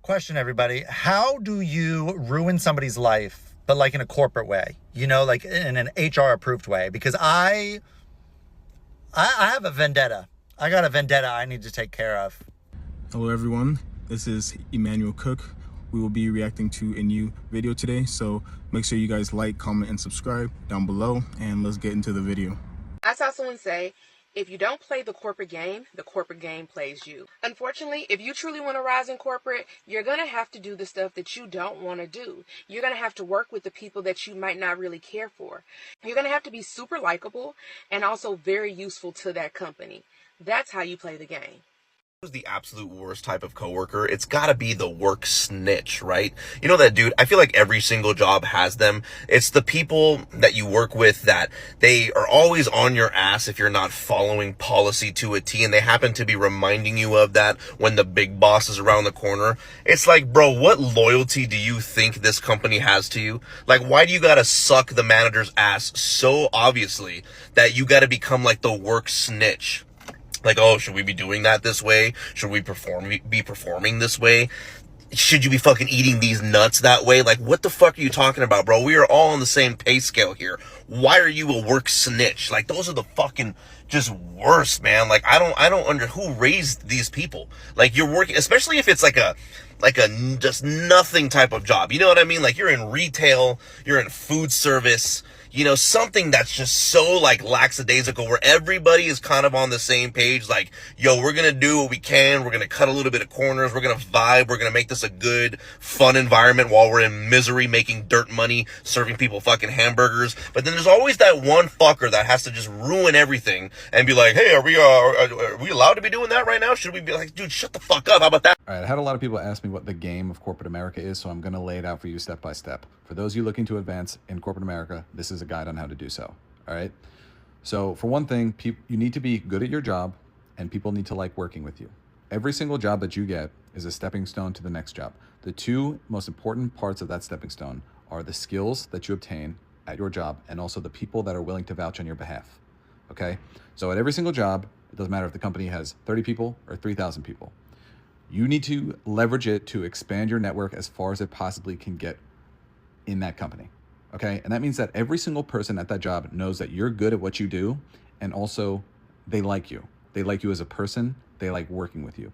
Question, everybody. How do you ruin somebody's life, but like in a corporate way? You know, like in an HR approved way? Because I have a vendetta. I got a vendetta I need to take care of. Hello everyone, this is Emmanuel Cook. We will be reacting to a new video today, so make sure you guys like, comment, and subscribe down below, and let's get into the video. I saw someone say, if you don't play the corporate game plays you. Unfortunately, if you truly want to rise in corporate, you're going to have to do the stuff that you don't want to do. You're going to have to work with the people that you might not really care for. You're going to have to be super likable and also very useful to that company. That's how you play the game. Who's the absolute worst type of coworker? It's gotta be the work snitch, right? You know that dude? I feel like every single job has them. It's the people that you work with that they are always on your ass if you're not following policy to a T, and they happen to be reminding you of that when the big boss is around the corner. It's like, bro, what loyalty do you think this company has to you? Like, why do you gotta suck the manager's ass so obviously that you gotta become like the work snitch? Like, oh, should we be doing that this way? Should we be performing this way? Should you be fucking eating these nuts that way? Like, what the fuck are you talking about, bro? We are all on the same pay scale here. Why are you a work snitch? Like, those are the fucking just worst, man. Like, I don't under who raised these people. Like, you're working, especially if it's like a just nothing type of job. You know what I mean? Like, you're in retail, you're in food service, you know, something that's just so like lackadaisical where everybody is kind of on the same page. Like, yo, we're going to do what we can. We're going to cut a little bit of corners. We're going to vibe. We're going to make this a good, fun environment while we're in misery, making dirt money, serving people fucking hamburgers. But then there's always that one fucker that has to just ruin everything and be like, hey, are we allowed to be doing that right now? Should we be like, dude, shut the fuck up. How about that? All right, I had a lot of people ask me what the game of corporate America is, so I'm going to lay it out for you step by step. For those of you looking to advance in corporate America, this is a guide on how to do so. All right. So for one thing, you need to be good at your job, and people need to like working with you. Every single job that you get is a stepping stone to the next job. The two most important parts of that stepping stone are the skills that you obtain at your job and also the people that are willing to vouch on your behalf. Okay. So at every single job, it doesn't matter if the company has 30 people or 3,000 people. You need to leverage it to expand your network as far as it possibly can get in that company. Okay. And that means that every single person at that job knows that you're good at what you do. And also they like you. They like you as a person. They like working with you.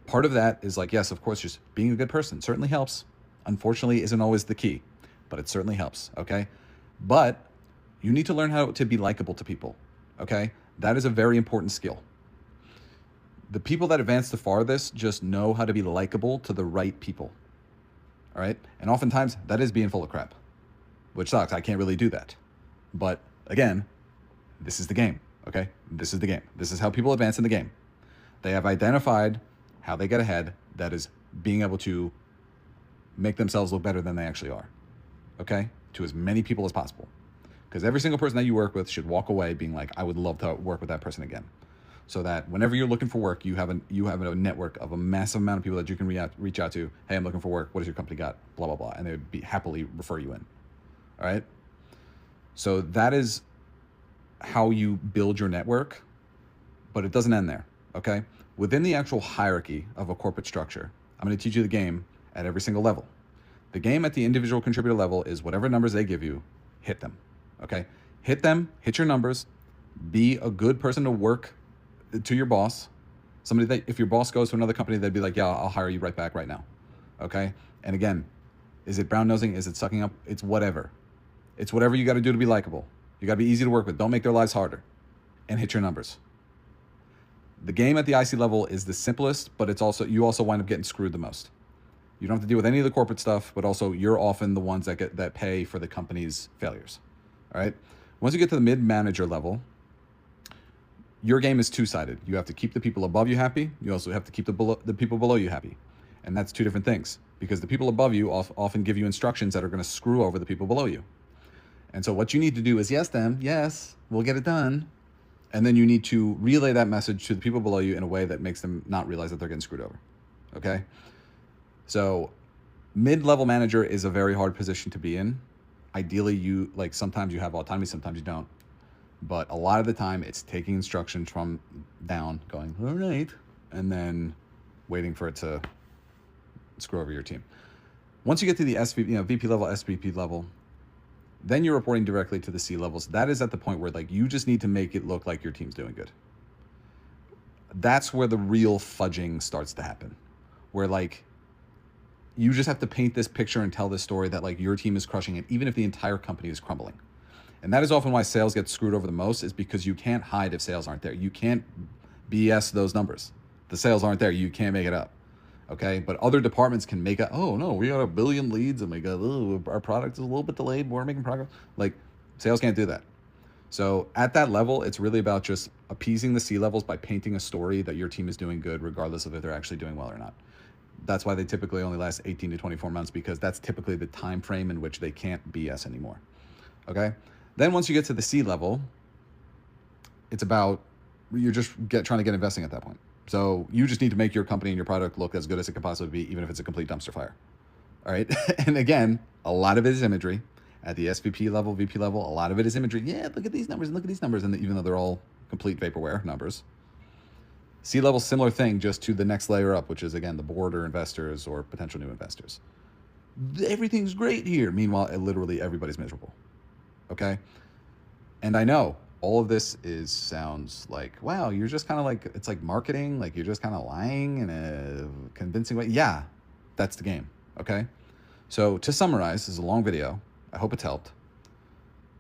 Part of that is like, yes, of course, just being a good person certainly helps. Unfortunately, isn't always the key, but it certainly helps. Okay. But you need to learn how to be likable to people. Okay. That is a very important skill. The people that advance the farthest just know how to be likable to the right people. All right. And oftentimes that is being full of crap, which sucks. I can't really do that. But again, this is the game. Okay. This is the game. This is how people advance in the game. They have identified how they get ahead. That is being able to make themselves look better than they actually are. Okay. To as many people as possible. Because every single person that you work with should walk away being like, I would love to work with that person again. So that whenever you're looking for work, you have a network of a massive amount of people that you can reach out to. Hey, I'm looking for work. What does your company got? Blah, blah, blah. And they would be happily refer you in. All right. So that is how you build your network, but it doesn't end there. Okay. Within the actual hierarchy of a corporate structure, I'm going to teach you the game at every single level. The game at the individual contributor level is whatever numbers they give you, hit them. Okay. Hit them, hit your numbers, be a good person to work to your boss. Somebody that if your boss goes to another company, they'd be like, yeah, I'll hire you right back right now. Okay. And again, is it brown nosing? Is it sucking up? It's whatever. It's whatever you got to do to be likable. You got to be easy to work with. Don't make their lives harder and hit your numbers. The game at the IC level is the simplest, but you also wind up getting screwed the most. You don't have to deal with any of the corporate stuff, but also you're often the ones that pay for the company's failures. All right. Once you get to the mid-manager level, your game is two-sided. You have to keep the people above you happy. You also have to keep the people below you happy. And that's two different things because the people above you often give you instructions that are going to screw over the people below you. And so what you need to do is yes, we'll get it done. And then you need to relay that message to the people below you in a way that makes them not realize that they're getting screwed over. Okay. So mid-level manager is a very hard position to be in. Ideally, sometimes you have autonomy, sometimes you don't. But a lot of the time, it's taking instructions from down, going, all right, and then waiting for it to screw over your team. Once you get to the VP level, SVP level, then you're reporting directly to the C levels. That is at the point where like you just need to make it look like your team's doing good. That's where the real fudging starts to happen, where like you just have to paint this picture and tell this story that like your team is crushing it, even if the entire company is crumbling. And that is often why sales get screwed over the most, is because you can't hide if sales aren't there. You can't BS those numbers. The sales aren't there. You can't make it up. Okay. But other departments can make oh no, we got 1 billion leads and we got, our product is a little bit delayed. We're making progress. Like sales can't do that. So at that level, it's really about just appeasing the C levels by painting a story that your team is doing good, regardless of if they're actually doing well or not. That's why they typically only last 18 to 24 months, because that's typically the time frame in which they can't BS anymore. Okay. Then once you get to the C level, it's about, you're just trying to get investing at that point. So you just need to make your company and your product look as good as it can possibly be, even if it's a complete dumpster fire. All right. And again, a lot of it is imagery. At the SVP level, VP level, a lot of it is imagery. Yeah, look at these numbers and look at these numbers. And even though they're all complete vaporware numbers. C level, similar thing, just to the next layer up, which is again, the board or investors or potential new investors. Everything's great here. Meanwhile, literally everybody's miserable. Okay. And I know all of this sounds like, wow, you're just kind of like, it's like marketing, like you're just kind of lying in a convincing way. Yeah, that's the game. Okay. So to summarize, this is a long video. I hope it's helped.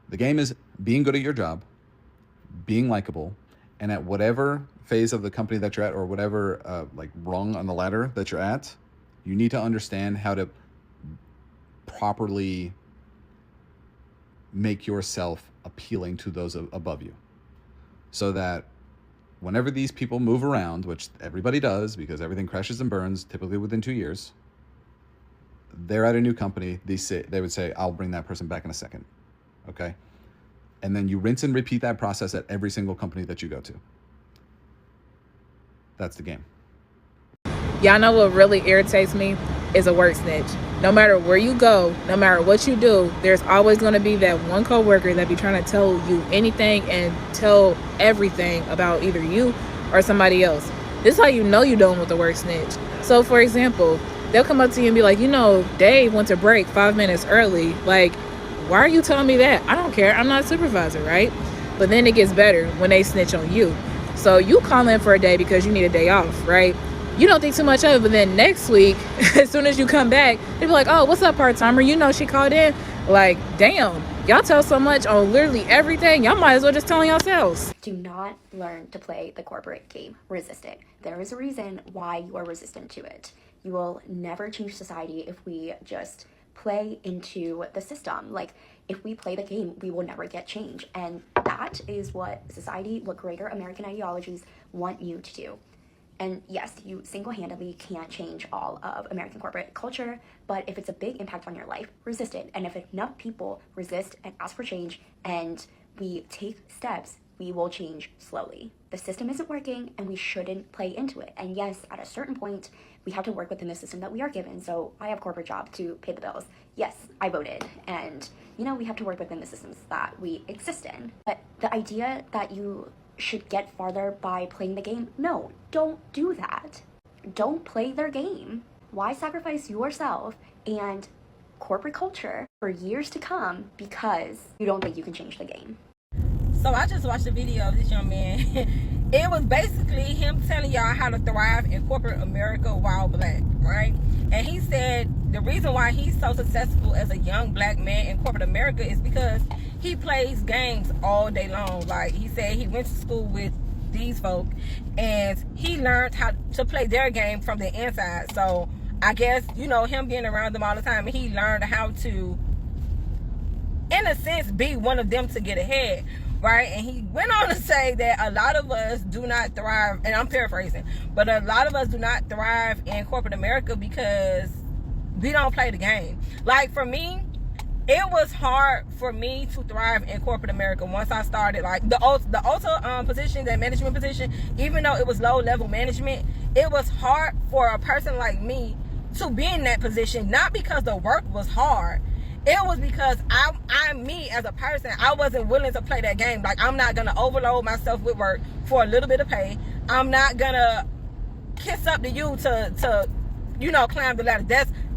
The game is being good at your job, being likable, and at whatever phase of the company that you're at, or whatever like rung on the ladder that you're at, you need to understand how to properly make yourself appealing to those above you, so that whenever these people move around, which everybody does because everything crashes and burns typically within 2 years, they're at a new company, they would say, I'll bring that person back in a second. Okay. And then you rinse and repeat that process at every single company that you go to. That's the game. Y'all know what really irritates me is a work snitch. No matter where you go, no matter what you do, there's always going to be that one coworker that be trying to tell you anything and tell everything about either you or somebody else. This is how you know you're dealing with a work snitch. So for example, they'll come up to you and be like, Dave went to break 5 minutes early. Like, why are you telling me that? I don't care. I'm not a supervisor, right? But then it gets better when they snitch on you. So you call in for a day because you need a day off, right? You don't think too much of it, but then next week, as soon as you come back, they be like, oh, what's up, part-timer? She called in. Like, damn, y'all tell so much on literally everything. Y'all might as well just tell yourselves. Do not learn to play the corporate game. Resist it. There is a reason why you are resistant to it. You will never change society if we just play into the system. Like, if we play the game, we will never get change. And that is what society, what greater American ideologies want you to do. And yes, you single-handedly can't change all of American corporate culture, but if it's a big impact on your life, resist it. And if enough people resist and ask for change and we take steps, we will change slowly. The system isn't working and we shouldn't play into it. And yes, at a certain point, we have to work within the system that we are given. So I have a corporate job to pay the bills. Yes, I voted. And, we have to work within the systems that we exist in. But the idea that you should get farther by playing the game, no, don't do that. Don't play their game. Why sacrifice yourself and corporate culture for years to come because you don't think you can change the game? So I just watched a video of this young man. It was basically him telling y'all how to thrive in corporate America while black, right? And he said the reason why he's so successful as a young black man in corporate America is because he plays games all day long. Like he said, he went to school with these folk and he learned how to play their game from the inside. So I guess, him being around them all the time, he learned how to, in a sense, be one of them to get ahead. Right? And he went on to say that a lot of us do not thrive, and I'm paraphrasing, but a lot of us do not thrive in corporate America because we don't play the game. Like for me, it was hard for me to thrive in corporate America once I started. Like the ultra position, that management position, even though it was low level management, it was hard for a person like me to be in that position, not because the work was hard. It was because I'm me as a person. I wasn't willing to play that game. Like, I'm not going to overload myself with work for a little bit of pay. I'm not going to kiss up to you to climb the ladder.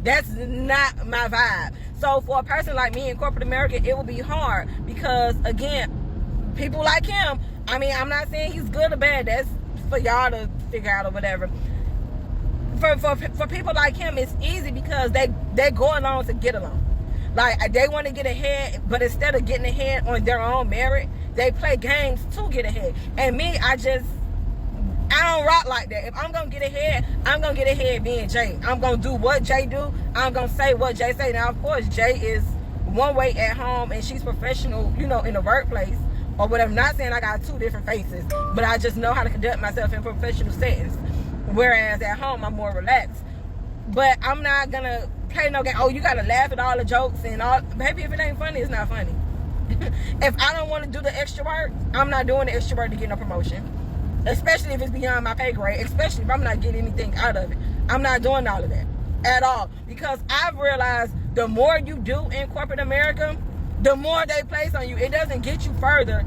That's not my vibe. So for a person like me in corporate America, it will be hard because, again, people like him, I mean, I'm not saying he's good or bad. That's for y'all to figure out or whatever. For people like him, it's easy because they go along to get along. Like, they want to get ahead, but instead of getting ahead on their own merit, they play games to get ahead. And me, I don't rock like that. If I'm going to get ahead, I'm going to get ahead being Jay. I'm going to do what Jay do. I'm going to say what Jay say. Now, of course, Jay is one way at home and she's professional, in the workplace or whatever. Not saying I got two different faces, but I just know how to conduct myself in professional settings. Whereas at home, I'm more relaxed. But I'm not going to play no game. Oh, you got to laugh at all the jokes and all. Baby, if it ain't funny, it's not funny. If I don't want to do the extra work, I'm not doing the extra work to get no promotion. Especially if it's beyond my pay grade. Especially if I'm not getting anything out of it. I'm not doing all of that at all. Because I've realized the more you do in corporate America, the more they place on you. It doesn't get you further,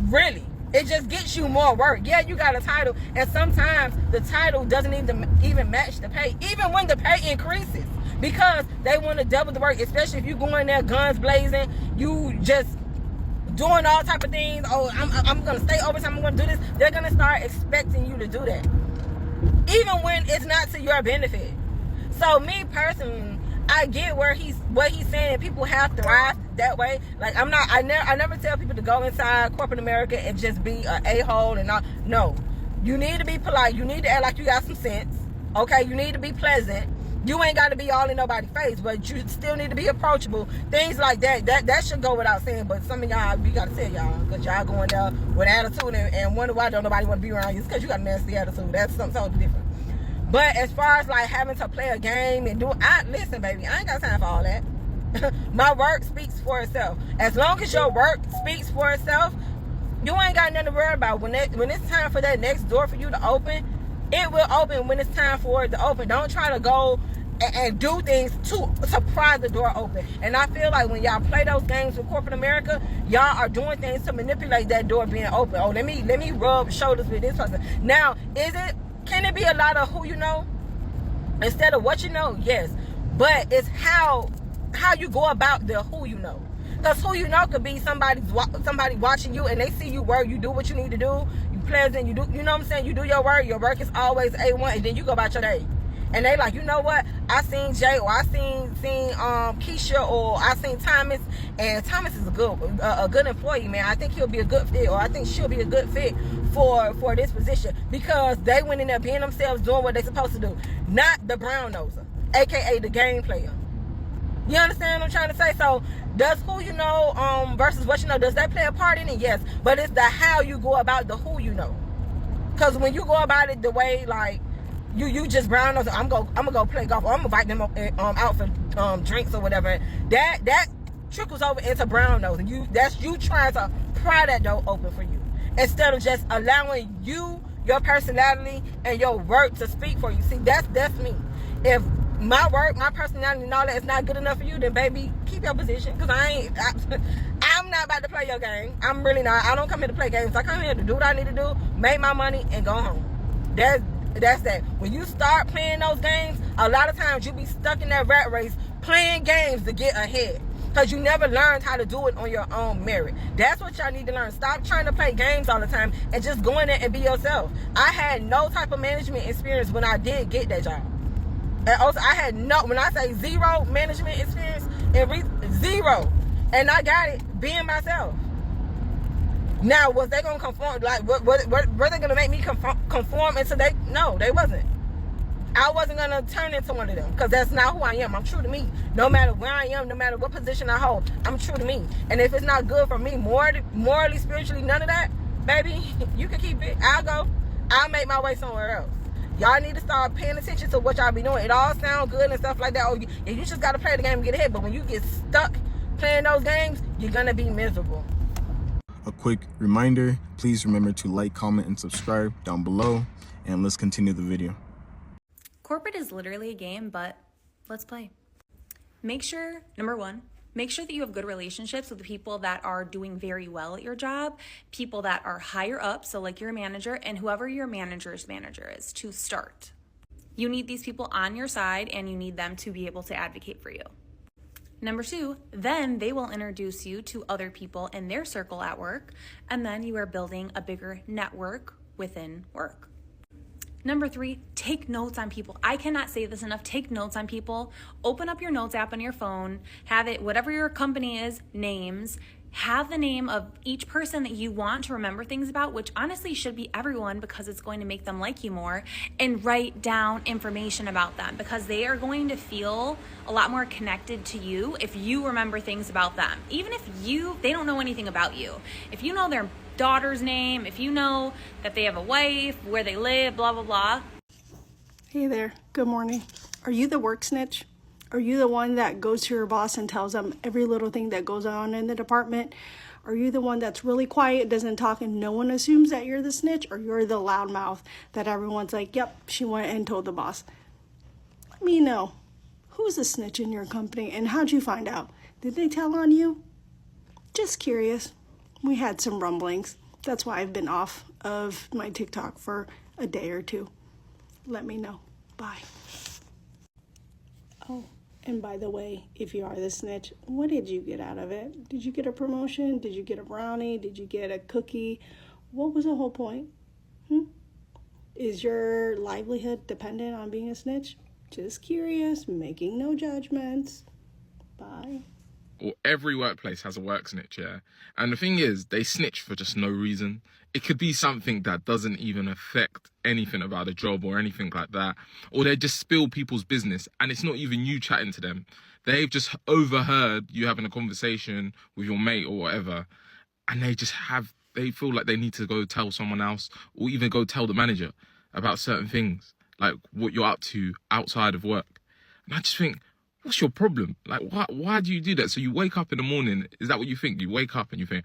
really. It just gets you more work. Yeah, you got a title, and sometimes the title doesn't even match the pay, even when the pay increases, because they want to double the work, especially if you go in there guns blazing, you just doing all type of things. Oh, I'm going to stay overtime, I'm going to do this. They're going to start expecting you to do that, even when it's not to your benefit. So me personally, I get what he's saying. People have to thrive that way. Like, I never tell people to go inside corporate America and just be an a-hole and all. No, you need to be polite. You need to act like you got some sense. Okay, you need to be pleasant. You ain't got to be all in nobody's face, but you still need to be approachable. Things like that. That should go without saying. But some of y'all, we got to tell y'all, because y'all going there with attitude and wonder why don't nobody want to be around you. It's because you got a nasty attitude. That's something totally different. But as far as like having to play a game and listen, baby, I ain't got time for all that. My work speaks for itself. As long as your work speaks for itself, you ain't got nothing to worry about. When it's time for that next door for you to open, it will open when it's time for it to open. Don't try to go and do things to pry the door open. And I feel like when y'all play those games with corporate America, y'all are doing things to manipulate that door being open. Oh, let me rub shoulders with this person. Now, can it be a lot of who you know instead of what you know? Yes. But it's how you go about the who you know. Because who you know could be somebody watching you and they see you work, you do what you need to do, you pleasant, you do, you know what I'm saying? You do your work is always A1, and then you go about your day. And they like, you know what? I seen Jay, or I seen Keisha, or I seen Thomas, and Thomas is a good employee, man. I think he'll be a good fit, or I think she'll be a good fit for this position, because they went in there being themselves, doing what they're supposed to do, not the brown noser, aka the game player. You understand what I'm trying to say? So does who you know versus what you know, does that play a part in it? Yes, but it's the how you go about the who you know. Because when you go about it the way like you just brown nose, I'm gonna go play golf, or I'm gonna invite them out for drinks or whatever. That trickles over into brown nose, and that's you trying to pry that door open for you instead of just allowing your personality and your work to speak for you. See, that's me. If my work, my personality, and all that is not good enough for you, then baby, keep your position. Because I'm not about to play your game. I'm really not. I don't come here to play games. I come here to do what I need to do, make my money, and go home. That's that. When you start playing those games, a lot of times you be stuck in that rat race playing games to get ahead. Because you never learned how to do it on your own merit. That's what y'all need to learn. Stop trying to play games all the time and just go in there and be yourself. I had no type of management experience when I did get that job. And also, I had when I say zero management experience, zero. And I got it being myself. Now, was they going to conform? Like, were they going to make me conform into No, they wasn't. I wasn't going to turn into one of them, because that's not who I am. I'm true to me. No matter where I am, no matter what position I hold, I'm true to me. And if it's not good for me, morally, spiritually, none of that, baby, you can keep it. I'll make my way somewhere else. Y'all need to start paying attention to what y'all be doing. It all sounds good and stuff like that. Oh, you just got to play the game and get ahead. But when you get stuck playing those games, you're going to be miserable. A quick reminder, please remember to like, comment, and subscribe down below. And let's continue the video. Corporate is literally a game, but let's play. Number one, make sure that you have good relationships with the people that are doing very well at your job, people that are higher up, so like your manager and whoever your manager's manager is to start. You need these people on your side, and you need them to be able to advocate for you. Number 2, then they will introduce you to other people in their circle at work, and then you are building a bigger network within work. Number 3, take notes on people. I cannot say this enough. Take notes on people. Open up your notes app on your phone. Have it, whatever your company is, names. Have the name of each person that you want to remember things about, which honestly should be everyone because it's going to make them like you more, and write down information about them because they are going to feel a lot more connected to you if you remember things about them. Even if they don't know anything about you. If you know their daughter's name, if you know that they have a wife, where they live, blah, blah, blah. Hey there, good morning. Are you the work snitch? Are you the one that goes to your boss and tells them every little thing that goes on in the department? Are you the one that's really quiet, doesn't talk, and no one assumes that you're the snitch? Or you're the loudmouth that everyone's like, yep, she went and told the boss? Let me know. Who's the snitch in your company and how'd you find out? Did they tell on you? Just curious. We had some rumblings. That's why I've been off of my TikTok for a day or two. Let me know. Bye. Oh, and by the way, if you are the snitch, what did you get out of it? Did you get a promotion? Did you get a brownie? Did you get a cookie? What was the whole point? Is your livelihood dependent on being a snitch? Just curious, making no judgments. Bye. Or every workplace has a work snitch, yeah? And the thing is, they snitch for just no reason. It could be something that doesn't even affect anything about a job or anything like that. Or they just spill people's business and it's not even you chatting to them. They've just overheard you having a conversation with your mate or whatever. And they feel like they need to go tell someone else or even go tell the manager about certain things, like what you're up to outside of work. And I just think, what's your problem? Like, why do you do that? So you wake up in the morning, is that what you think? You wake up and you think,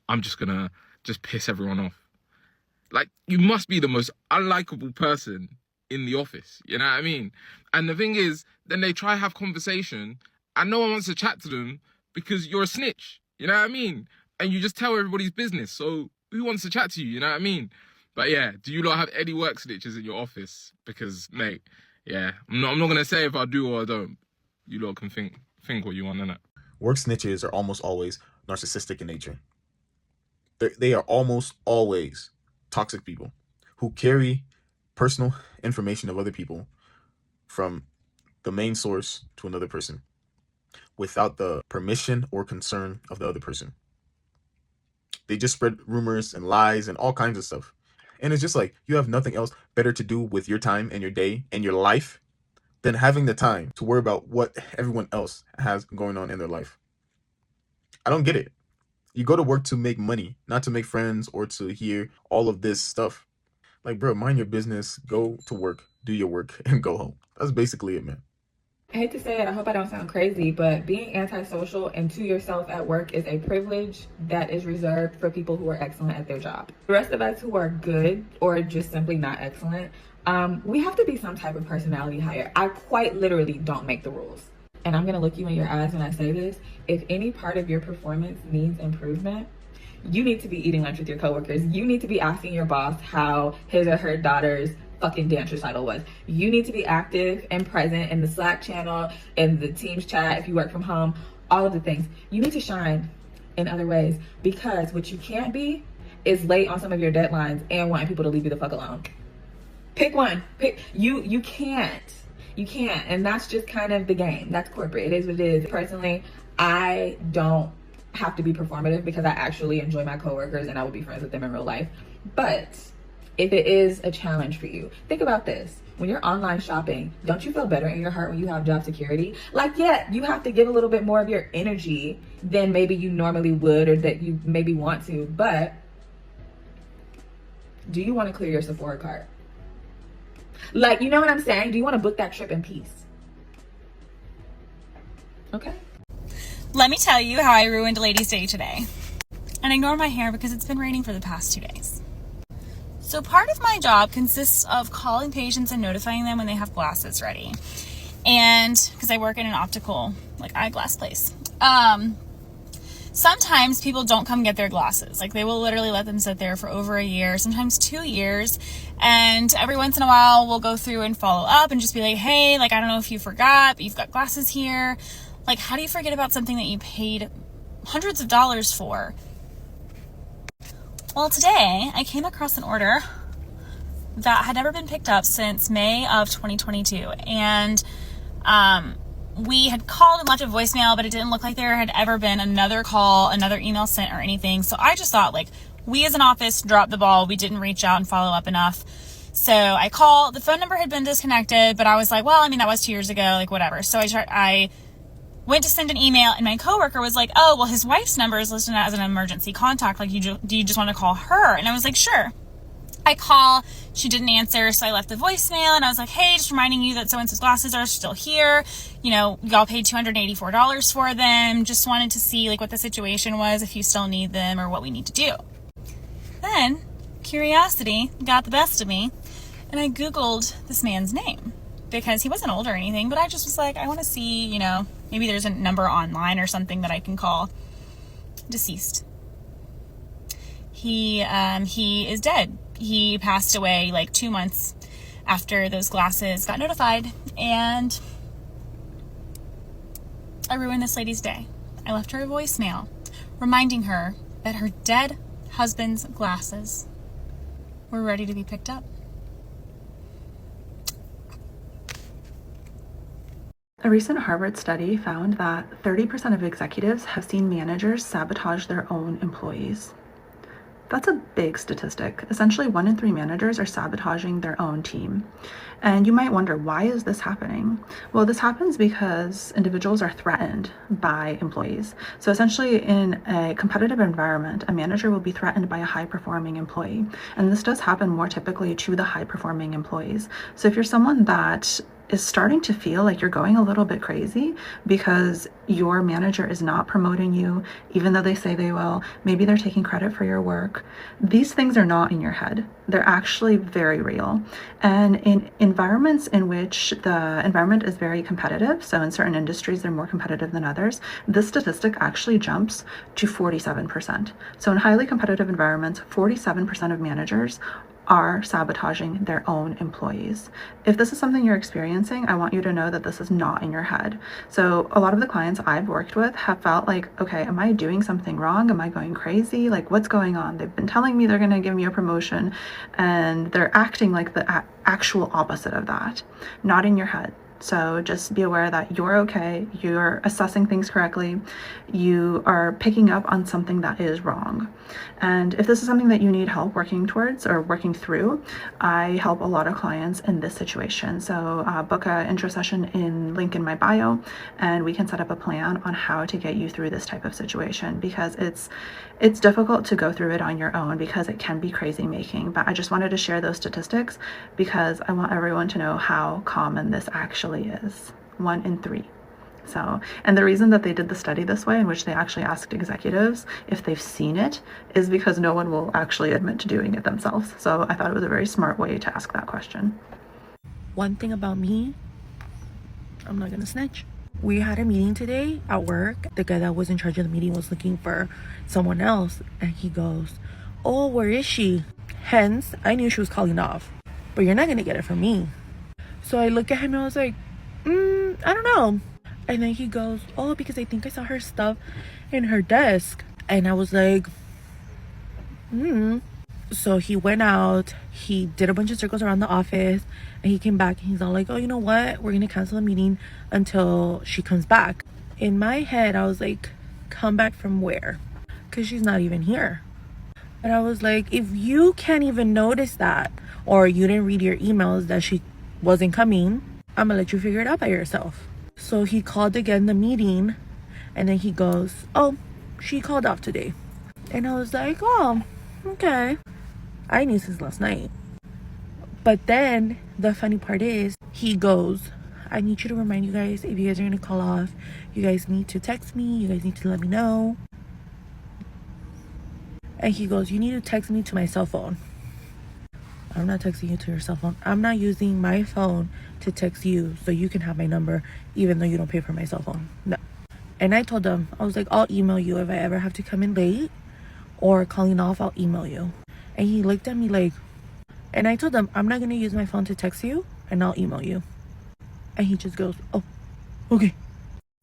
I'm just gonna piss everyone off. Like, you must be the most unlikable person in the office, you know what I mean? And the thing is, then they try to have conversation and no one wants to chat to them because you're a snitch, you know what I mean? And you just tell everybody's business, so who wants to chat to you, you know what I mean? But yeah, do you not have any work snitches in your office? Because, mate, yeah, I'm not gonna say if I do or I don't. You lot can think what you want, innit? Work snitches are almost always narcissistic in nature. They are almost always toxic people who carry personal information of other people from the main source to another person without the permission or concern of the other person. They just spread rumors and lies and all kinds of stuff. And it's just like, you have nothing else better to do with your time and your day and your life than having the time to worry about what everyone else has going on in their life. I don't get it. You go to work to make money, not to make friends or to hear all of this stuff. Like, bro, mind your business, go to work, do your work, and go home. That's basically it, man. I hate to say it, I hope I don't sound crazy, but being antisocial and to yourself at work is a privilege that is reserved for people who are excellent at their job. The rest of us who are good or just simply not excellent, we have to be some type of personality hire. I quite literally don't make the rules. And I'm going to look you in your eyes when I say this. If any part of your performance needs improvement, you need to be eating lunch with your coworkers. You need to be asking your boss how his or her daughter's fucking dance recital was. You need to be active and present in the Slack channel, in the Teams chat, if you work from home, all of the things. You need to shine in other ways, because what you can't be is late on some of your deadlines and wanting people to leave you the fuck alone. Pick one. You can't. You can't. And that's just kind of the game. That's corporate. It is what it is. Personally, I don't have to be performative because I actually enjoy my coworkers and I will be friends with them in real life. But if it is a challenge for you, think about this. When you're online shopping, don't you feel better in your heart when you have job security? Like, yeah, you have to give a little bit more of your energy than maybe you normally would or that you maybe want to. But do you want to clear your Sephora cart? Like, you know what I'm saying? Do you want to book that trip in peace? Okay. Let me tell you how I ruined Ladies' Day today. And ignore my hair because it's been raining for the past 2 days. So part of my job consists of calling patients and notifying them when they have glasses ready. And because I work in an optical, like, eyeglass place. sometimes people don't come get their glasses. Like, they will literally let them sit there for over a year, sometimes 2 years. And every once in a while, we'll go through and follow up and just be like, hey, like, I don't know if you forgot, but you've got glasses here. Like, how do you forget about something that you paid hundreds of dollars for? Well, today I came across an order that had never been picked up since May of 2022. And we had called and left a voicemail, but it didn't look like there had ever been another call, another email sent, or anything. So I just thought, like, we as an office dropped the ball. We didn't reach out and follow up enough. So I called. The phone number had been disconnected, but I was like, well, I mean, that was 2 years ago, like, whatever. So I went to send an email, and my coworker was like, oh, well, his wife's number is listed as an emergency contact. Like, do you just want to call her? And I was like, sure. I call, she didn't answer, so I left the voicemail, and I was like, hey, just reminding you that so-and-so's glasses are still here. You know, y'all paid $284 for them. Just wanted to see, like, what the situation was, if you still need them, or what we need to do. Then, curiosity got the best of me, and I Googled this man's name, because he wasn't old or anything, but I just was like, I want to see, you know, maybe there's a number online or something that I can call. Deceased. He is dead. He passed away like 2 months after those glasses got notified, and I ruined this lady's day. I left her a voicemail reminding her that her dead husband's glasses were ready to be picked up. A recent Harvard study found that 30% of executives have seen managers sabotage their own employees. That's a big statistic. Essentially, 1 in 3 managers are sabotaging their own team. And you might wonder, why is this happening? Well, this happens because individuals are threatened by employees. So essentially, in a competitive environment, a manager will be threatened by a high-performing employee. And this does happen more typically to the high-performing employees. So if you're someone that is starting to feel like you're going a little bit crazy because your manager is not promoting you, even though they say they will, maybe they're taking credit for your work. These things are not in your head. They're actually very real. And in environments in which the environment is very competitive, so in certain industries they're more competitive than others, this statistic actually jumps to 47%. So in highly competitive environments, 47% of managers are sabotaging their own employees. If this is something you're experiencing, I want you to know that this is not in your head. So a lot of the clients I've worked with have felt like, okay, am I doing something wrong? Am I going crazy? Like, what's going on? They've been telling me they're going to give me a promotion, and they're acting like the actual opposite of that. Not in your head. So just be aware that you're okay, you're assessing things correctly, you are picking up on something that is wrong. And if this is something that you need help working towards or working through, I help a lot of clients in this situation. So book an intro session link in my bio, and we can set up a plan on how to get you through this type of situation, because it's difficult to go through it on your own because it can be crazy making. But I just wanted to share those statistics because I want everyone to know how common this actually is. 1 in 3. So, and the reason that they did the study this way, in which they actually asked executives if they've seen it, is because no one will actually admit to doing it themselves. So I thought it was a very smart way to ask that question. One thing about me, I'm not gonna snitch. We had a meeting today at work. The guy that was in charge of the meeting was looking for someone else, and he goes, oh, where is she? Hence, I knew she was calling off, but you're not gonna get it from me. So I look at him and I was like, I don't know. And then he goes, oh, because I think I saw her stuff in her desk. And I was like, So he went out, he did a bunch of circles around the office, and he came back and he's all like, oh, you know what? We're gonna cancel the meeting until she comes back. In my head, I was like, come back from where? Because she's not even here. And I was like, if you can't even notice that, or you didn't read your emails that she wasn't coming, I'm gonna let you figure it out by yourself. So he called again the meeting, and then he goes, oh, she called off today. And I was like, oh, okay. I knew since last night. But then the funny part is, he goes, I need you to remind you guys, if you guys are gonna call off, you guys need to text me, you guys need to let me know. And he goes, you need to text me to my cell phone. I'm not texting you to your cell phone. I'm not using my phone to text you so you can have my number, even though you don't pay for my cell phone. No. And I told him, I was like, I'll email you if I ever have to come in late or calling off, I'll email you. And he looked at me like, and I told him, I'm not going to use my phone to text you, and I'll email you. And he just goes, oh, okay.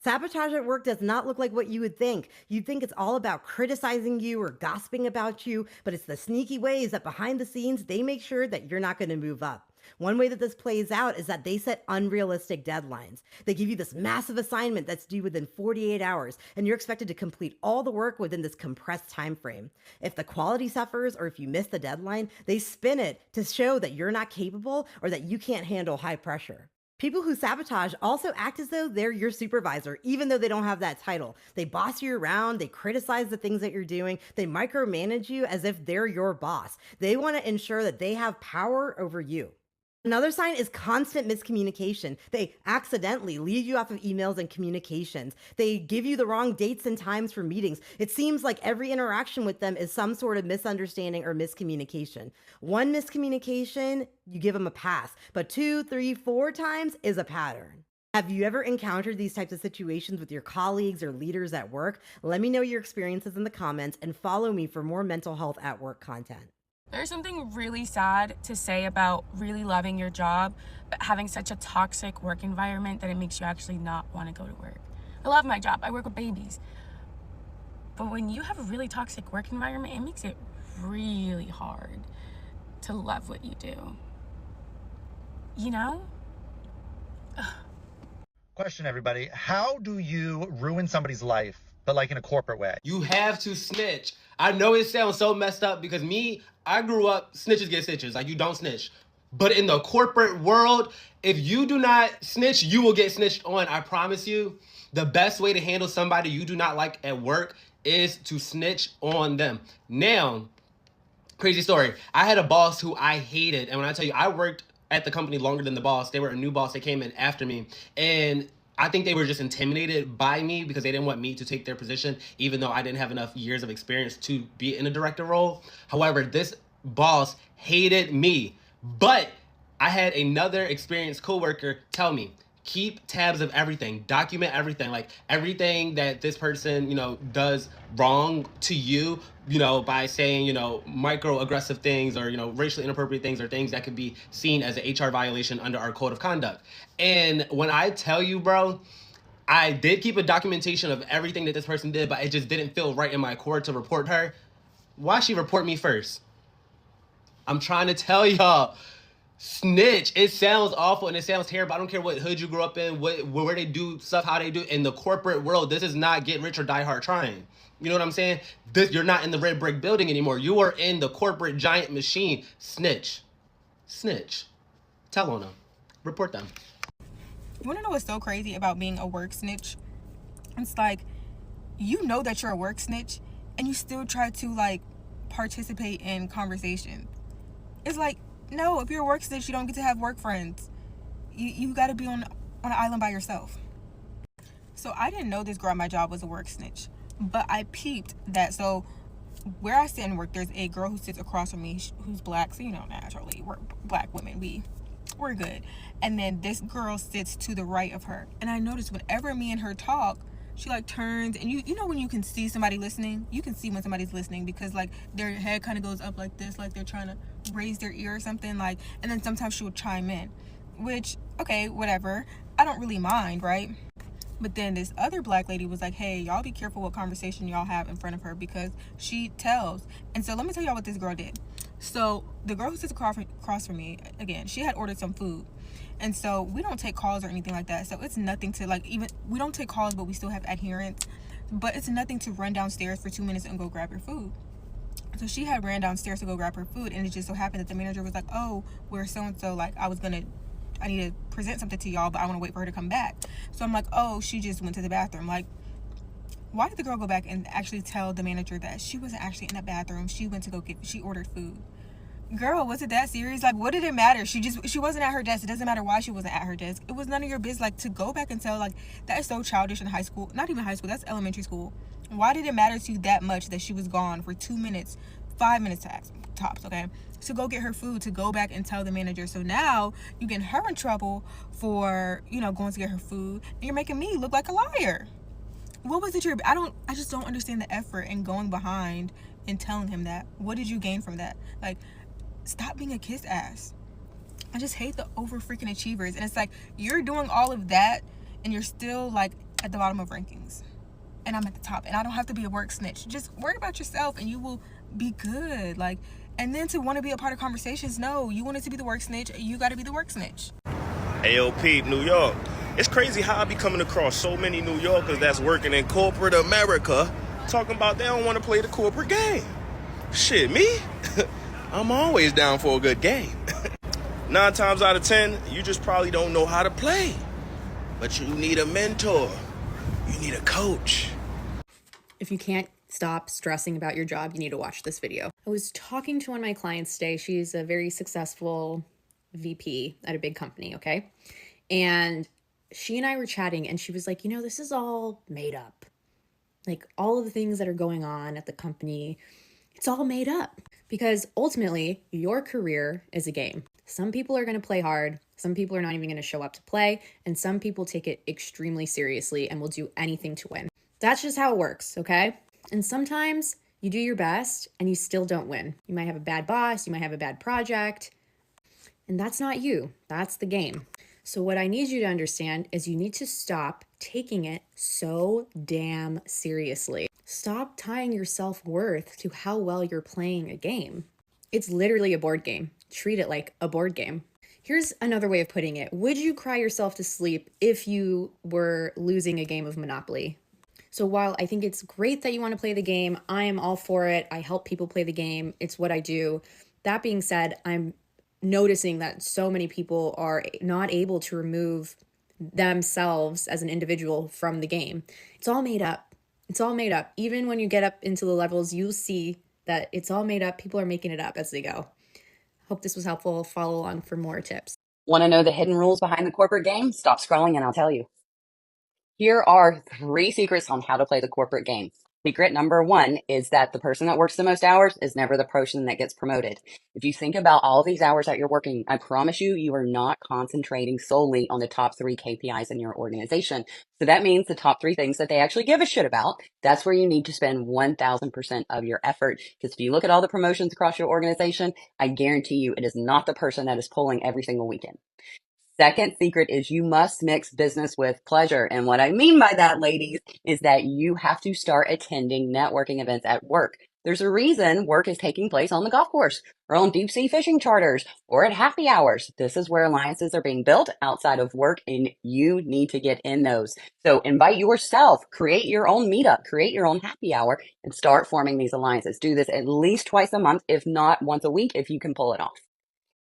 Sabotage at work does not look like what you would think. You'd think it's all about criticizing you or gossiping about you, but it's the sneaky ways that behind the scenes, they make sure that you're not going to move up. One way that this plays out is that they set unrealistic deadlines. They give you this massive assignment that's due within 48 hours, and you're expected to complete all the work within this compressed time frame. If the quality suffers or if you miss the deadline, they spin it to show that you're not capable or that you can't handle high pressure. People who sabotage also act as though they're your supervisor, even though they don't have that title. They boss you around, they criticize the things that you're doing, they micromanage you as if they're your boss. They want to ensure that they have power over you. Another sign is constant miscommunication. They accidentally leave you off of emails and communications. They give you the wrong dates and times for meetings. It seems like every interaction with them is some sort of misunderstanding or miscommunication. One miscommunication, you give them a pass, but 2, 3, 4 times is a pattern. Have you ever encountered these types of situations with your colleagues or leaders at work? Let me know your experiences in the comments and follow me for more mental health at work content. There's something really sad to say about really loving your job, but having such a toxic work environment that it makes you actually not want to go to work. I love my job. I work with babies. But when you have a really toxic work environment, it makes it really hard to love what you do. You know? Question, everybody. How do you ruin somebody's life, but like in a corporate way? You have to snitch. I know it sounds so messed up because I grew up, snitches get stitches. Like, you don't snitch. But in the corporate world, if you do not snitch, you will get snitched on. I promise you. The best way to handle somebody you do not like at work is to snitch on them. Now, crazy story. I had a boss who I hated. And when I tell you, I worked at the company longer than the boss. They were a new boss. They came in after me. And I think they were just intimidated by me because they didn't want me to take their position, even though I didn't have enough years of experience to be in a director role. However, this boss hated me, but I had another experienced coworker tell me, keep tabs of everything, document everything, like everything that this person, does wrong to you, by saying, microaggressive things or, racially inappropriate things or things that could be seen as an HR violation under our code of conduct. And when I tell you, bro, I did keep a documentation of everything that this person did, but it just didn't feel right in my core to report her. Why she report me first? I'm trying to tell y'all, snitch. It sounds awful and it sounds terrible. I don't care what hood you grew up in, where they do stuff, how they do. In the corporate world, this is not get rich or die hard trying. You know what I'm saying? You're not in the red brick building anymore. You are in the corporate giant machine. Snitch. Snitch. Tell on them. Report them. You want to know what's so crazy about being a work snitch? It's like, you know that you're a work snitch and you still try to participate in conversation. It's like, no, if you're a work snitch, you don't get to have work friends. You got to be on an island by yourself. So I didn't know this girl at my job was a work snitch, but I peeped that. So where I sit and work, there's a girl who sits across from me who's black. So, naturally, we're black women. We're good. And then this girl sits to the right of her. And I noticed whenever me and her talk, she turns, and you know when you can see somebody listening? You can see when somebody's listening because their head kind of goes up like this, like they're trying to raise their ear or something, and then sometimes she would chime in, which, okay, whatever. I don't really mind, right? But then this other black lady was like, hey, y'all be careful what conversation y'all have in front of her because she tells. And so let me tell y'all what this girl did. So the girl who sits across from me, again, she had ordered some food. And so we don't take calls or anything like that. So it's nothing to we don't take calls, but we still have adherence. But it's nothing to run downstairs for 2 minutes and go grab your food. So she had ran downstairs to go grab her food. And it just so happened that the manager was like, oh, we're so-and-so. I need to present something to y'all, but I want to wait for her to come back. So I'm like, oh, she just went to the bathroom. Why did the girl go back and actually tell the manager that she wasn't actually in the bathroom? She went to she ordered food. Girl, was it that serious? What did it matter? She wasn't at her desk. It doesn't matter why she wasn't at her desk. It was none of your business. To go back and tell, that is so childish in high school. Not even high school. That's elementary school. Why did it matter to you that much that she was gone for 2 minutes, 5 minutes tops, okay? To go get her food, to go back and tell the manager. So now you getting her in trouble for, going to get her food. And you're making me look like a liar. What was it I just don't understand the effort in going behind and telling him that. What did you gain from that? Like, stop being a kiss ass. I just hate the over freaking achievers. And it's like, you're doing all of that and you're still like at the bottom of rankings. And I'm at the top. And I don't have to be a work snitch. Just worry about yourself and you will be good. Like, and then to want to be a part of conversations, no, you wanted to be the work snitch, you got to be the work snitch. AOP, New York. It's crazy how I be coming across so many New Yorkers that's working in corporate America talking about they don't want to play the corporate game. Shit, me? I'm always down for a good game. 9 times out of 10, you just probably don't know how to play. But you need a mentor. You need a coach. If you can't stop stressing about your job, you need to watch this video. I was talking to one of my clients today. She's a very successful VP at a big company, okay? And she and I were chatting and she was like, you know, this is all made up. Like all of the things that are going on at the company, it's all made up. Because ultimately, your career is a game. Some people are going to play hard. Some people are not even going to show up to play. And some people take it extremely seriously and will do anything to win. That's just how it works, okay? And sometimes you do your best and you still don't win. You might have a bad boss. You might have a bad project. And that's not you. That's the game. So what I need you to understand is you need to stop taking it so damn seriously. Stop tying your self-worth to how well you're playing a game. It's literally a board game. Treat it like a board game. Here's another way of putting it. Would you cry yourself to sleep if you were losing a game of Monopoly? So while I think it's great that you want to play the game, I am all for it. I help people play the game. It's what I do. That being said, I'm noticing that so many people are not able to remove themselves as an individual from the game. It's all made up. It's all made up. Even when you get up into the levels, you'll see that it's all made up. People are making it up as they go. Hope this was helpful. Follow along for more tips. Want to know the hidden rules behind the corporate game? Stop scrolling and I'll tell you. Here are 3 secrets on how to play the corporate game. Secret number 1 is that the person that works the most hours is never the person that gets promoted. If you think about all these hours that you're working, I promise you, you are not concentrating solely on the top 3 KPIs in your organization. So that means the top 3 things that they actually give a shit about, that's where you need to spend 1000% of your effort. Because if you look at all the promotions across your organization, I guarantee you it is not the person that is pulling every single weekend. Second secret is you must mix business with pleasure. And what I mean by that, ladies, is that you have to start attending networking events at work. There's a reason work is taking place on the golf course or on deep sea fishing charters or at happy hours. This is where alliances are being built outside of work and you need to get in those. So invite yourself, create your own meetup, create your own happy hour and start forming these alliances. Do this at least twice a month, if not once a week, if you can pull it off.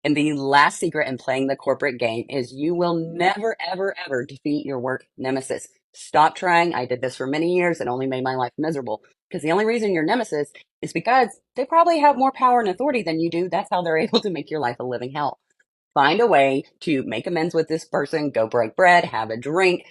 And the last secret in playing the corporate game is you will never, ever, ever defeat your work nemesis. Stop trying. I did this for many years. It only made my life miserable because the only reason you're nemesis is because they probably have more power and authority than you do. That's how they're able to make your life a living hell. Find a way to make amends with this person, go break bread, have a drink,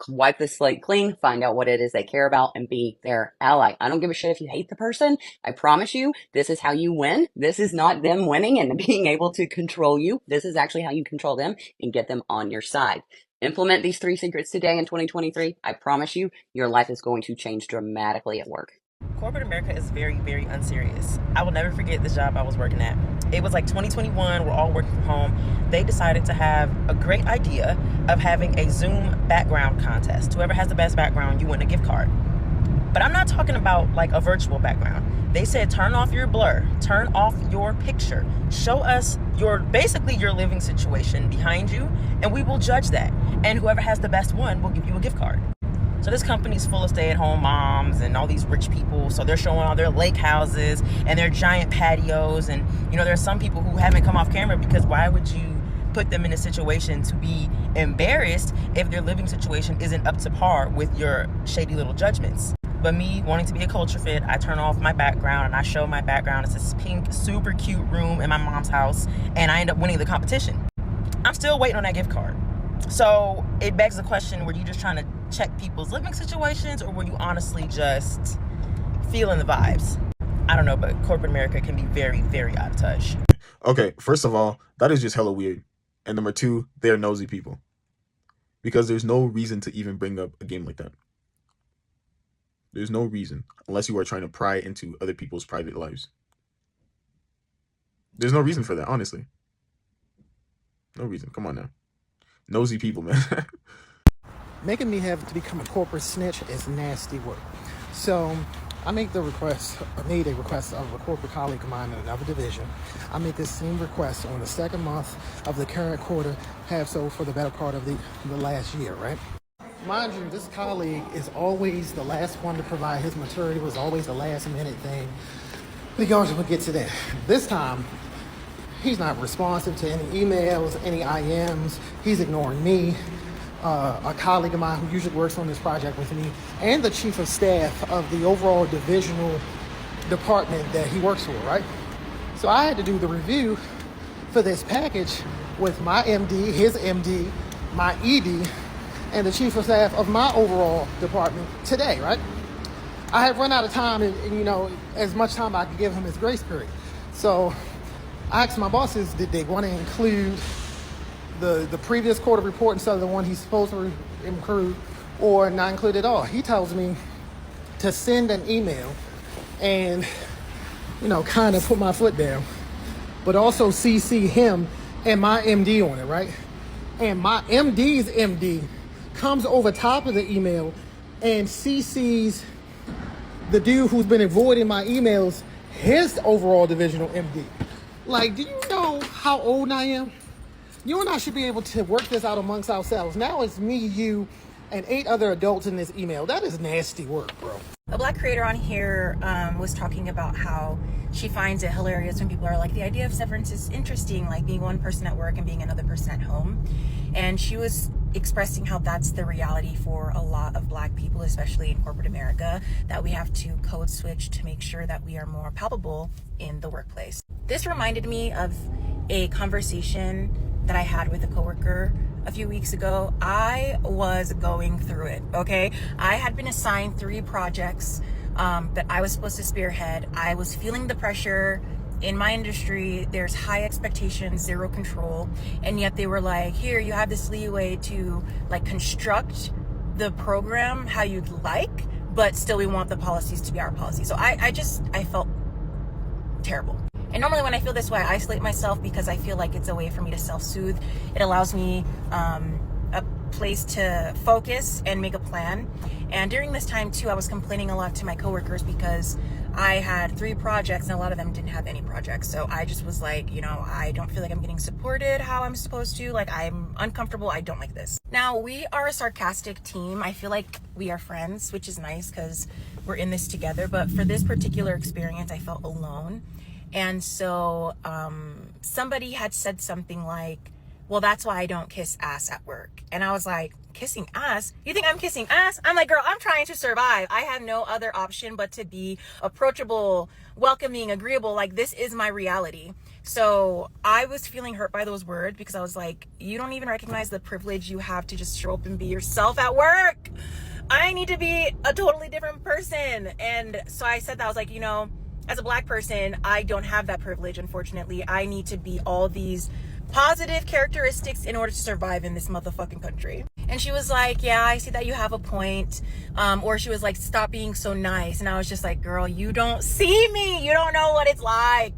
wipe the slate clean, find out what it is they care about, and be their ally. I don't give a shit if you hate the person. I promise you, this is how you win. This is not them winning and being able to control you. This is actually how you control them and get them on your side. Implement these 3 secrets today in 2023. I promise you, your life is going to change dramatically at work. Corporate America is very, very unserious. I will never forget the job I was working at. It was like 2021, we're all working from home. They decided to have a great idea of having a Zoom background contest. Whoever has the best background, you win a gift card. But I'm not talking about like a virtual background. They said turn off your blur, turn off your picture, show us basically your living situation behind you, and we will judge that. And whoever has the best one will give you a gift card. So this company's full of stay-at-home moms and all these rich people. So they're showing all their lake houses and their giant patios. And, you know, there are some people who haven't come off camera because why would you put them in a situation to be embarrassed if their living situation isn't up to par with your shady little judgments? But me wanting to be a culture fit, I turn off my background and I show my background. It's this pink, super cute room in my mom's house. And I end up winning the competition. I'm still waiting on that gift card. So it begs the question, were you just trying to check people's living situations or were you honestly just feeling the vibes? I don't know, but corporate America can be very, very out of touch. Okay, first of all, that is just hella weird. And number 2, they're nosy people. Because there's no reason to even bring up a game like that. There's no reason, unless you are trying to pry into other people's private lives. There's no reason for that, honestly. No reason. Come on now. Nosy people, man. Making me have to become a corporate snitch is nasty work. So I made a request of a corporate colleague of mine in another division. I made this same request on the second month of the current quarter, have so for the better part of the last year, right? Mind you, this colleague is always the last one to provide his material, is always the last minute thing. We'll get to that. This time, he's not responsive to any emails, any IMs. He's ignoring me, a colleague of mine who usually works on this project with me, and the chief of staff of the overall divisional department that he works for, right? So I had to do the review for this package with my MD, his MD, my ED, and the chief of staff of my overall department today, right? I had run out of time and as much time I could give him his grace period. So I asked my bosses, did they want to include the previous quarter report instead of the one he's supposed to include, or not include at all? He tells me to send an email and, kind of put my foot down, but also CC him and my MD on it, right? And my MD's MD comes over top of the email and CC's the dude who's been avoiding my emails, his overall divisional MD. Like, do you know how old I am? You and I should be able to work this out amongst ourselves. Now it's me, you, and 8 other adults in this email. That is nasty work, bro. A Black creator on here was talking about how she finds it hilarious when people are like, the idea of severance is interesting, like being one person at work and being another person at home. And she was expressing how that's the reality for a lot of Black people, especially in corporate America, that we have to code switch to make sure that we are more palpable in the workplace. This reminded me of a conversation that I had with a coworker a few weeks ago. I was going through it, okay? I had been assigned 3 projects that I was supposed to spearhead. I was feeling the pressure. In my industry, there's high expectations, 0 control, and yet they were like, here, you have this leeway to like construct the program how you'd like, but still we want the policies to be our policies. So I felt terrible. And normally when I feel this way, I isolate myself because I feel like it's a way for me to self-soothe. It allows me a place to focus and make a plan. And during this time too, I was complaining a lot to my coworkers because I had 3 projects and a lot of them didn't have any projects. So I just was like, I don't feel like I'm getting supported how I'm supposed to. Like, I'm uncomfortable. I don't like this. Now, we are a sarcastic team. I feel like we are friends, which is nice because we're in this together. But for this particular experience, I felt alone. And so somebody had said something like, well, that's why I don't kiss ass at work. And I was like, kissing ass? You think I'm kissing ass? I'm like, girl, I'm trying to survive. I have no other option but to be approachable, welcoming, agreeable. Like, this is my reality. So I was feeling hurt by those words because I was like, you don't even recognize the privilege you have to just show up and be yourself at work. I need to be a totally different person. And so I said that. I was like, as a Black person, I don't have that privilege, unfortunately. I need to be all these positive characteristics in order to survive in this motherfucking country. And she was like, yeah, I see that you have a point. Or she was like, stop being so nice. And I was just like, girl, you don't see me. You don't know what it's like.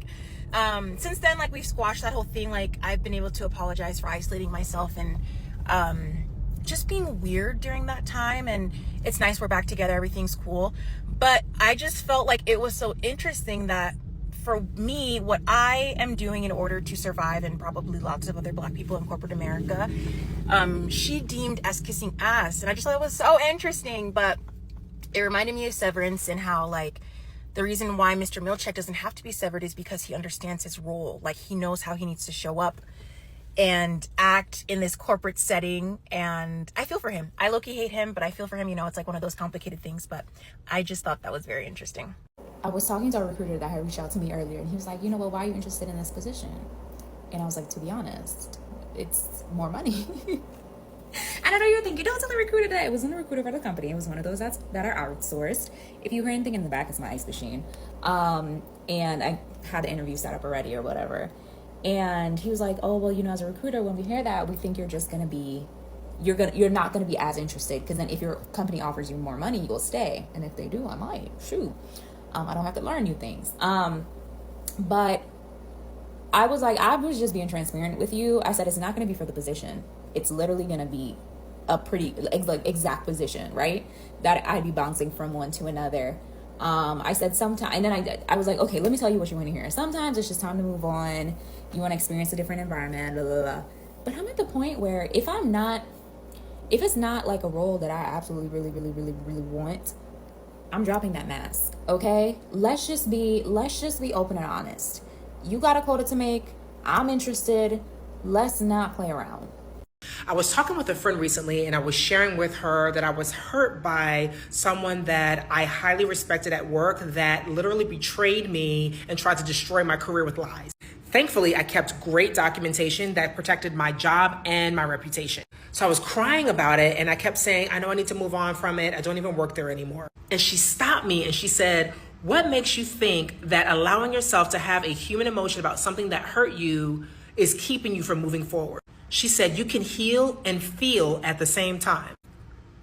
Since then, like, we've squashed that whole thing. Like, I've been able to apologize for isolating myself and just being weird during that time. And it's nice we're back together. Everything's cool. But I just felt like it was so interesting that for me, what I am doing in order to survive, and probably lots of other Black people in corporate America, she deemed as kissing ass. And I just thought it was so interesting. But it reminded me of Severance and how, like, the reason why Mr. Milchek doesn't have to be severed is because he understands his role. Like, he knows how he needs to show up and act in this corporate setting. And I feel for him. I low-key hate him, but I feel for him. It's like one of those complicated things. But I just thought that was very interesting. I was talking to a recruiter that had reached out to me earlier, and he was like, well, why are you interested in this position? And I was like, to be honest, it's more money. And I know you're thinking, don't tell the recruiter that. It wasn't a recruiter for the company. It was one of those that are outsourced. If you hear anything in the back, it's my ice machine. And I had the interview set up already or whatever. And he was like, oh, well, as a recruiter, when we hear that, we think you're just going to be you're not gonna be as interested, because then if your company offers you more money, you'll stay. And if they do, I might. Shoot. I don't have to learn new things. But I was like, I was just being transparent with you. I said, it's not going to be for the position. It's literally going to be a pretty exact position, right? That I'd be bouncing from one to another. I said sometimes, and then I was like, okay, let me tell you what you want to hear. Sometimes it's just time to move on. You want to experience a different environment, blah, blah, blah. But I'm at the point where if it's not like a role that I absolutely really, really, really, really want, I'm dropping that mask. Okay? Let's just be open and honest. You got a quota to make. I'm interested. Let's not play around. I was talking with a friend recently, and I was sharing with her that I was hurt by someone that I highly respected at work that literally betrayed me and tried to destroy my career with lies. Thankfully, I kept great documentation that protected my job and my reputation. So I was crying about it, and I kept saying, I know I need to move on from it. I don't even work there anymore. And she stopped me and she said, what makes you think that allowing yourself to have a human emotion about something that hurt you is keeping you from moving forward? She said, you can heal and feel at the same time.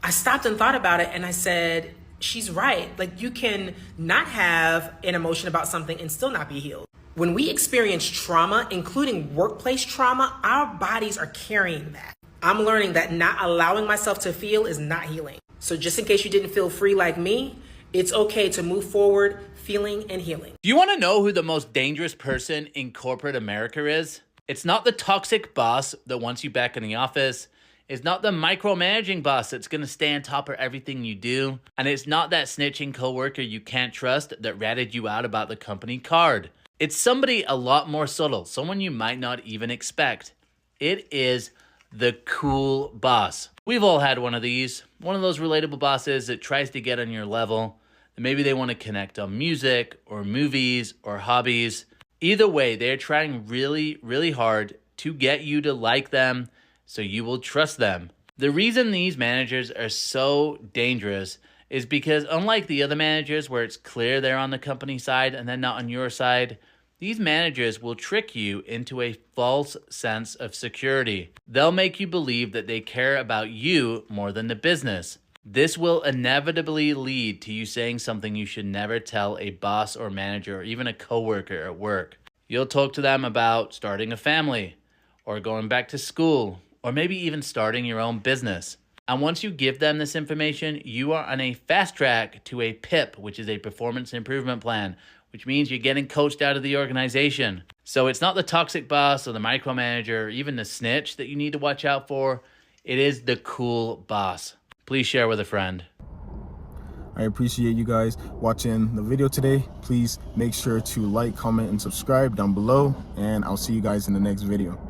I stopped and thought about it, and I said, she's right. Like, you can not have an emotion about something and still not be healed. When we experience trauma, including workplace trauma, our bodies are carrying that. I'm learning that not allowing myself to feel is not healing. So just in case you didn't feel free like me, it's okay to move forward, feeling and healing. Do you want to know who the most dangerous person in corporate America is? It's not the toxic boss that wants you back in the office. It's not the micromanaging boss that's going to stay on top of everything you do. And it's not that snitching coworker you can't trust that ratted you out about the company card. It's somebody a lot more subtle, someone you might not even expect. It is the cool boss. We've all had one of these. One of those relatable bosses that tries to get on your level. Maybe they want to connect on music or movies or hobbies. Either way, they're trying really, really hard to get you to like them so you will trust them. The reason these managers are so dangerous is because unlike the other managers where it's clear they're on the company side and then not on your side, these managers will trick you into a false sense of security. They'll make you believe that they care about you more than the business. This will inevitably lead to you saying something you should never tell a boss or manager or even a coworker at work. You'll talk to them about starting a family or going back to school or maybe even starting your own business. And once you give them this information, you are on a fast track to a PIP, which is a performance improvement plan, which means you're getting coached out of the organization. So it's not the toxic boss or the micromanager or even the snitch that you need to watch out for. It is the cool boss. Please share with a friend. I appreciate you guys watching the video today. Please make sure to like, comment, and subscribe down below, and I'll see you guys in the next video.